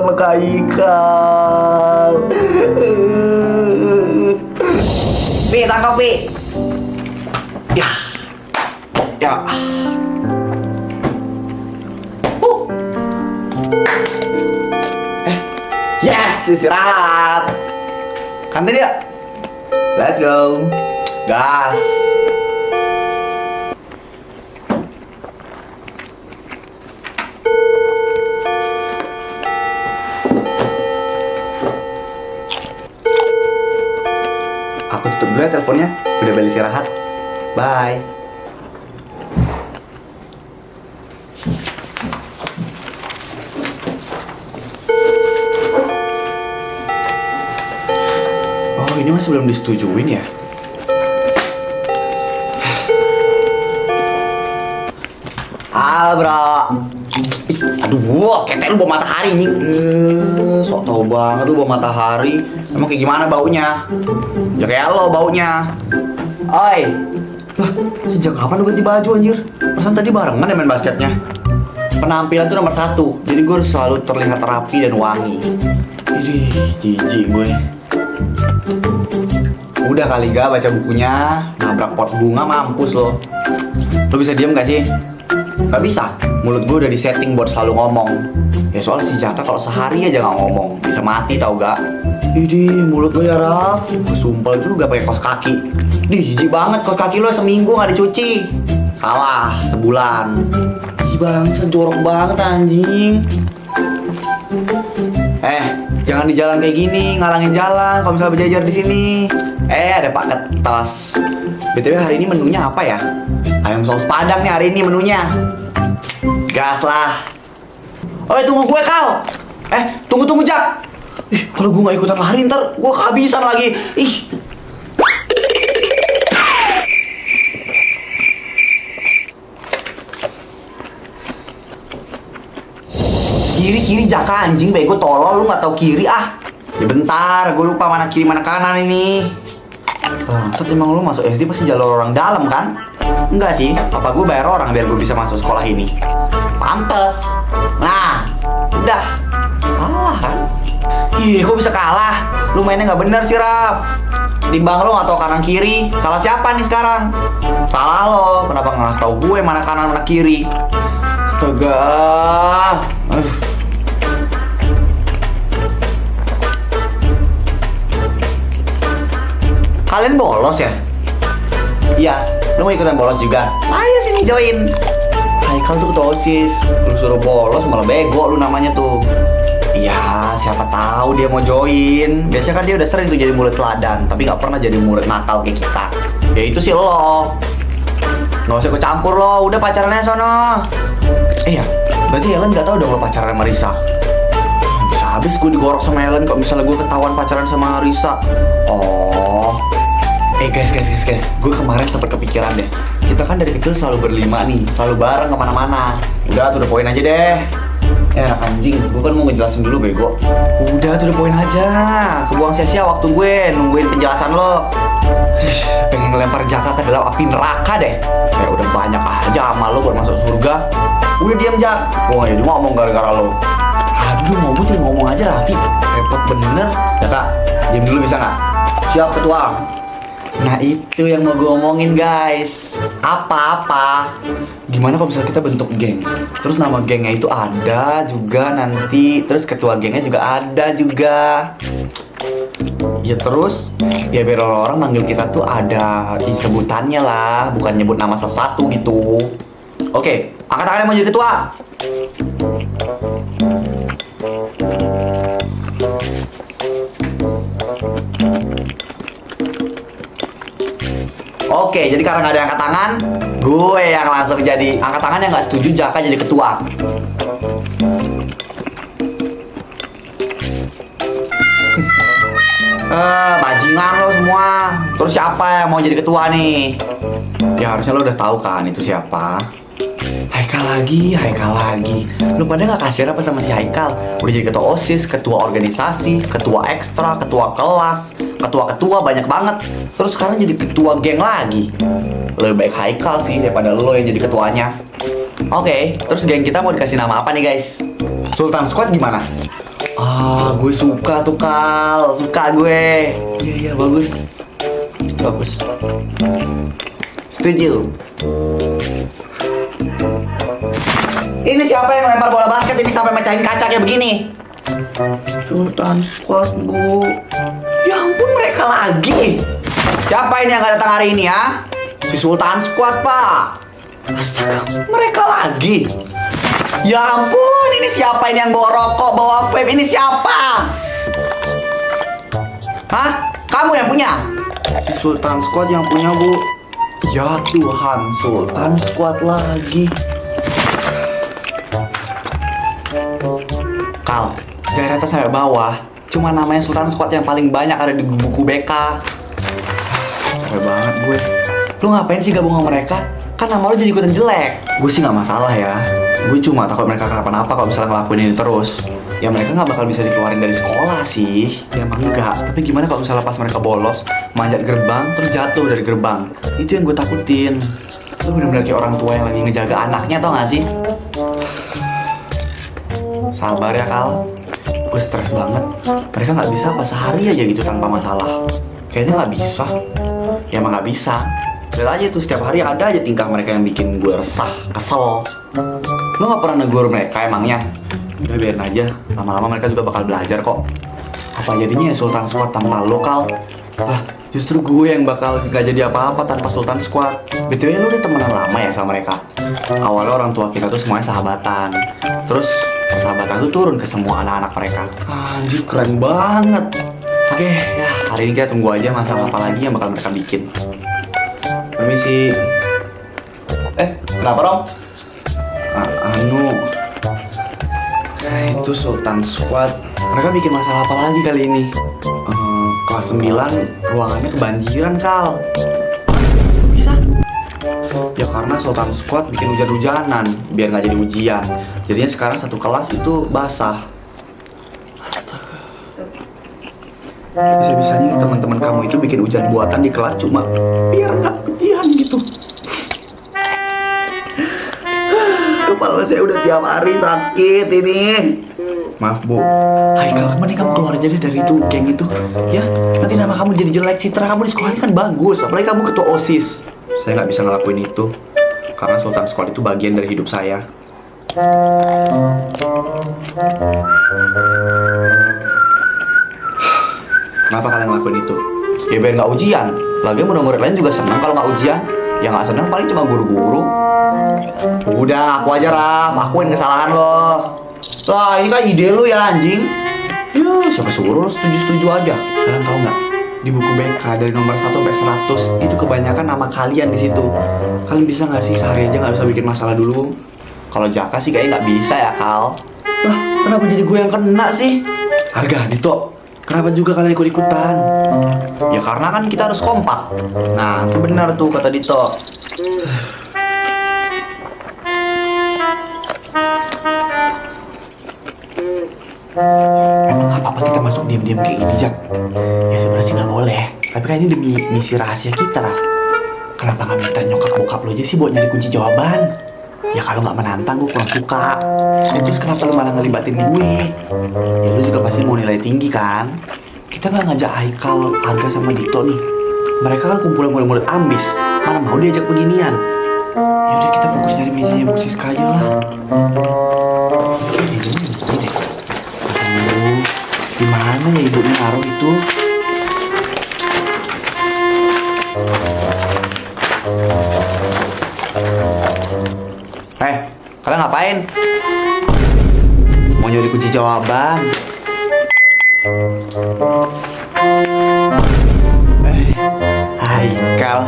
sama Kak Ikal. Pi, tangkap Pi. Ya. Ya. Yes, istirahat. Kantin ya. Let's go. Gas. Aku tutup dulu ya teleponnya. Udah balik istirahat. Bye. Oh, ini masih belum disetujuin ya? Halo bro. Ih, aduh, ketek lu bawa matahari nih. Sok tau banget lu bawa matahari. Emang kayak gimana baunya? Ya kayak lo baunya. Oi. Lah, sejak kapan lu ganti baju anjir? Perasaan tadi barengan ya main basketnya. Penampilan tuh nomor 1. Jadi gue harus selalu terlihat rapi dan wangi. Ih, jijik gue. Udah kali gak baca bukunya, nabrak pot bunga mampus lo. Lo bisa diem gak sih? Gak bisa, mulut gue udah disetting buat selalu ngomong. Ya soal si Jaka kalau sehari aja gak ngomong, bisa mati tau gak? Idih, mulut lo ya Raf, gue sumpel juga pakai kaos kaki. Dih, jijik banget, kaos kaki lo seminggu gak dicuci. Salah, sebulan. Ih bang, jorok banget anjing. Jangan di jalan kayak gini, ngalangin jalan kalau misalnya berjajar di sini. Ada Pak Ketos. BTW hari ini menunya apa ya? Ayam saus padang nih hari ini menunya. Gas lah. Oi, tunggu gue Kal. Tunggu Jak. Ih, kalau gue gak ikutan lari ntar gue kehabisan lagi. Ih. Kiri Jaka anjing bego tolol, lu gak tau kiri ah. Ya bentar, gue lupa mana kiri mana kanan ini. Maksud emang lu masuk SD pasti jalur orang dalam kan? Enggak sih, papa gue bayar orang biar gue bisa masuk sekolah ini. Pantes. Nah, udah. Kalah kan? Ih, kok bisa kalah? Lu mainnya gak bener sih Raf. Timbang lu gak tau kanan kiri, salah siapa nih sekarang? Salah lo, kenapa gak ngasih tau gue mana kanan mana kiri? Astaga. Aduh. Kalian bolos ya? Iya, lu mau ikutan bolos juga? Ayo sini join. Haikal tuh ketua OSIS. Lu suruh bolos malah bego lu namanya tuh. Iya, siapa tahu dia mau join. Biasanya kan dia udah sering tuh jadi murid teladan, tapi nggak pernah jadi murid nakal kayak kita. Ya itu sih lo. Nggak usah ikut campur lo, udah pacarannya sono. Ya, berarti Helen nggak tahu dong lo pacaran sama Risa. Bisa habis gue digorok sama Helen kalau misalnya gue ketahuan pacaran sama Risa. Oh. Guys, gue kemarin sempat kepikiran deh. Kita kan dari kecil selalu berlima nih, selalu bareng kemana-mana. Udah, tuh the point aja deh. Anak anjing, gue kan mau ngejelasin dulu bego. Udah, tuh the point aja. Kebuang sia-sia waktu gue nungguin penjelasan lo. Pengen ngelempar Jaka ke dalam api neraka deh. Kayak udah banyak aja amal lo buat masuk surga. Udah diam Jak, gue gak jadi ngomong gara-gara lo. Aduh, ngomong aja Raffi. Repot bener. Jaka, diam dulu bisa gak? Siap ketua. Nah itu yang mau gue omongin guys. Apa-apa. Gimana kalau misalnya kita bentuk geng? Terus nama gengnya itu ada juga nanti. Terus ketua gengnya juga ada juga. Ya terus, ya biar orang-orang manggil kita tuh ada di sebutannya lah. Bukan nyebut nama salah satu gitu. Oke, angkat tangannya mau jadi ketua. Oke, jadi karena nggak ada yang angkat tangan, gue yang langsung jadi angkat tangan yang nggak setuju Jaka jadi ketua. Bajingan lo semua. Terus siapa yang mau jadi ketua nih? Ya harusnya lo udah tahu kan itu siapa. Haikal lagi. Lu pada nggak kasihan apa sama si Haikal? Udah jadi ketua OSIS, ketua organisasi, ketua ekstra, ketua kelas, ketua banyak banget. Terus sekarang jadi ketua geng lagi. Lebih baik Haikal sih daripada lo yang jadi ketuanya. Oke, terus geng kita mau dikasih nama apa nih guys? Sultan Squad gimana? Gue suka tuh Kal, suka gue. Iya bagus. Bagus. Setuju. Ini siapa yang lempar bola basket ini sampai mecahin kaca kayak begini? Sultan Squad, Bu. Ya ampun, mereka lagi. Siapa ini yang gak datang hari ini ya? Si Sultan Squad, Pak. Astaga, mereka lagi. Ya ampun, ini siapa ini yang bawa rokok, bawa vape? Ini siapa? Hah? Kamu yang punya? Si Sultan Squad yang punya, Bu. Ya Tuhan, Sultan Squad lagi. Kal, dari atas sampai bawah, cuma namanya Sultan Squad yang paling banyak ada di buku BK. Capek banget gue. Lu ngapain sih gabung sama mereka? Kan nama lu jadi ikutan jelek. Gue sih nggak masalah ya. Gue cuma takut mereka kenapa-napa kalau misalnya ngelakuin ini terus. Ya mereka nggak bakal bisa dikeluarin dari sekolah sih. Ya emang enggak. Tapi gimana kalau misalnya pas mereka bolos, manjat gerbang, terus jatuh dari gerbang? Itu yang gue takutin. Lu bener-bener kayak orang tua yang lagi ngejaga anaknya, tau gak sih? Sabar ya Kal. Gue stres banget. Mereka nggak bisa apa sehari aja gitu tanpa masalah. Kayaknya nggak bisa. Ya emang nggak bisa. Lihat aja tuh, setiap hari ada aja tingkah mereka yang bikin gue resah, kesel. Lo gak pernah negur mereka emangnya? Udah biarin aja, lama-lama mereka juga bakal belajar kok. Apa jadinya ya Sultan Squad tanpa lo, Kal? Lah, justru gue yang bakal gak jadi apa-apa tanpa Sultan Squad. BTW lo udah temenan lama ya sama mereka? Awalnya orang tua kita tuh semuanya sahabatan. Terus persahabatan tuh turun ke semua anak-anak mereka. Anjir, keren banget. Oke, ya hari ini kita tunggu aja masalah apa lagi yang bakal mereka bikin. Permisi. Kenapa Rom? Itu Sultan Squad. Mereka bikin masalah apa lagi kali ini? Kelas 9 ruangannya kebanjiran, Kal. Bisa? Ya karena Sultan Squad bikin hujan-hujanan biar nggak jadi ujian. Jadinya sekarang satu kelas itu basah. Astaga. Bisa-bisanya teman-teman kamu itu bikin hujan buatan di kelas cuma biar nggak ujian gitu. Kepala saya udah tiap hari sakit ini. Maaf Bu. Haikal, mending kamu keluar aja deh dari itu geng itu. Ya, nanti nama kamu jadi jelek, citra kamu di sekolah ini kan bagus. Apalagi kamu ketua OSIS. Saya nggak bisa ngelakuin itu karena Sultan Squad itu bagian dari hidup saya. Kenapa kalian ngelakuin itu? Ya biar nggak ujian. Lagian murid-murid lain juga senang kalau nggak ujian. Yang nggak senang paling cuma guru-guru. Udah, aku aja Raf, akuin kesalahan lo. Lah, ini kan ide lu ya anjing. Siapa suruh lo setuju-setuju aja. Kalian tahu nggak? Di buku BK dari nomor 1 sampai 100 itu kebanyakan nama kalian di situ. Kalian bisa nggak sih sehari aja nggak usah bikin masalah dulu? Kalau Jaka sih kayaknya nggak bisa ya Kal. Lah, kenapa jadi gue yang kena sih? Harga, Dito. Kenapa juga kalian ikut-ikutan? Ya karena kan kita harus kompak. Nah, itu benar tuh kata Dito. Emang gak apa-apa kita masuk diam-diam kayak gini, Jak? Ya sebenarnya sih gak boleh. Tapi kan ini demi misi rahasia kita, Raf. Kenapa gak minta nyokap bokap lo aja sih buat nyari kunci jawaban? Ya kalau gak menantang gue kurang suka. Terus kenapa lo malah ngelibatin gue? Ya lo juga pasti mau nilai tinggi kan? Kita gak ngajak Haikal, Aga sama Dito nih. Mereka kan kumpulan murid-murid ambis. Mana mau diajak beginian? Yaudah kita fokus nyari misinya Bu Siska aja lah. Ini deh. Gimana ya ibunya naruh itu? Kalian ngapain? Mau nyuri kunci jawaban? Haikal,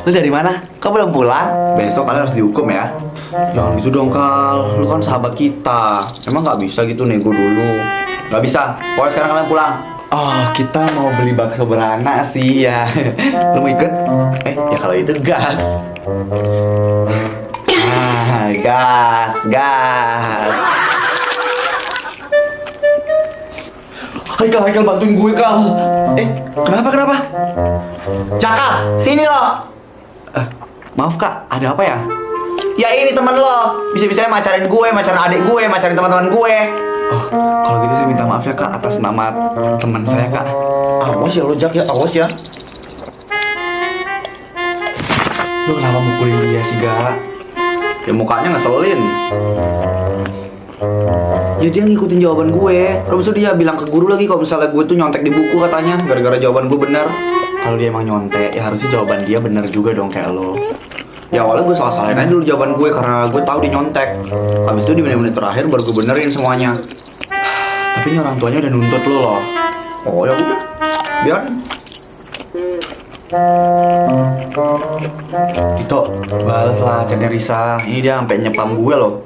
lu dari mana? Kau belum pulang? Besok kalian harus dihukum ya. Jangan gitu dong Kal, lu kan sahabat kita. Emang nggak bisa gitu nego dulu? Nggak bisa, pokoknya sekarang kalian pulang. Oh, kita mau beli bakso beranak sih ya. Lu mau ikut? Ya kalau itu gas. Gas. Haikal bantuin gue Kal. Kenapa? Jaka, sini lo. Maaf Kak, ada apa ya? Ya ini temen lo, bisa-bisanya macarin gue, macarin adik gue, macarin teman-teman gue. Oh, kalau gitu saya minta maaf ya Kak atas nama teman saya Kak. Awas ya lo Jak ya, awas ya. Lo kenapa mukulin dia sih Gak? Ya mukanya ngeselin. Ya dia ngikutin jawaban gue. Terus itu dia bilang ke guru lagi kalau misalnya gue tuh nyontek di buku katanya gara-gara jawaban gue benar. Kalau dia emang nyontek ya harusnya jawaban dia benar juga dong kayak lo. Ya awalnya gue salah-salahin aja dulu jawaban gue karena gue tahu dia nyontek. Habis itu di menit-menit terakhir baru gue benerin semuanya. Tapi ini orang tuanya udah nuntut lo loh. Oh ya udah, biar. Dito, balas lah chatnya Risa. Ini dia sampai nyepam gue loh.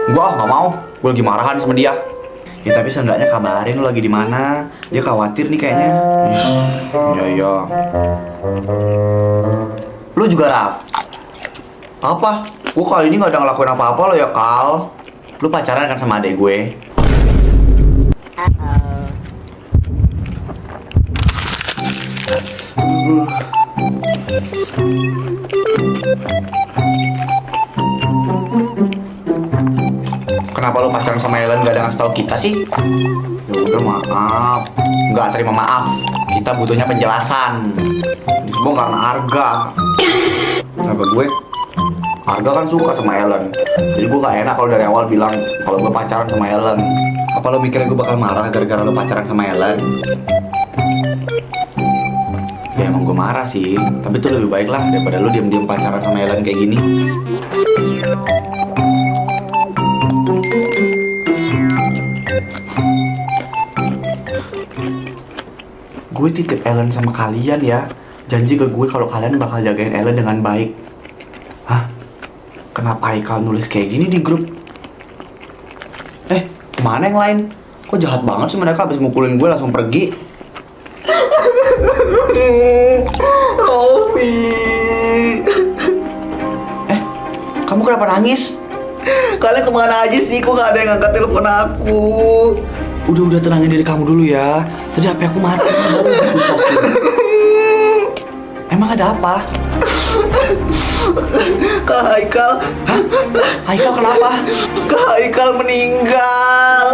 Gua nggak mau, gue lagi marahan sama dia. Ya tapi seenggaknya kabarin lo lagi di mana. Dia khawatir nih kayaknya. Iya. Lo juga Raf. Apa? Gue kali ini nggak ada ngelakuin apa-apa lo ya Kal. Lo pacaran kan sama adek gue? Kenapa lo pacaran sama Ellen gak ada ngasih tau kita sih? Ya udah maaf, nggak terima maaf. Kita butuhnya penjelasan. Ini semua karena Arga. Kenapa gue? Arga kan suka sama Ellen. Jadi gue gak enak kalau dari awal bilang kalau gue pacaran sama Ellen. Apa lo mikirnya gue bakal marah gara-gara lo pacaran sama Ellen? Ya emang gue marah sih, tapi itu lebih baik lah daripada lo diam-diam pacaran sama Ellen kayak gini. Gue titip Ellen sama kalian ya. Janji ke gue kalau kalian bakal jagain Ellen dengan baik. Hah? Kenapa Haikal nulis kayak gini di grup? Kemana yang lain? Kok jahat banget sih mereka habis mukulin gue langsung pergi. Rofi. Kamu kenapa nangis? Kalian kemana aja sih? Kok gak ada yang angkat telepon aku? Udah tenangin diri kamu dulu ya. Tadi HP aku mati. Emang ada apa? Kak Haikal. Hah? Haikal kenapa? Kak Haikal meninggal.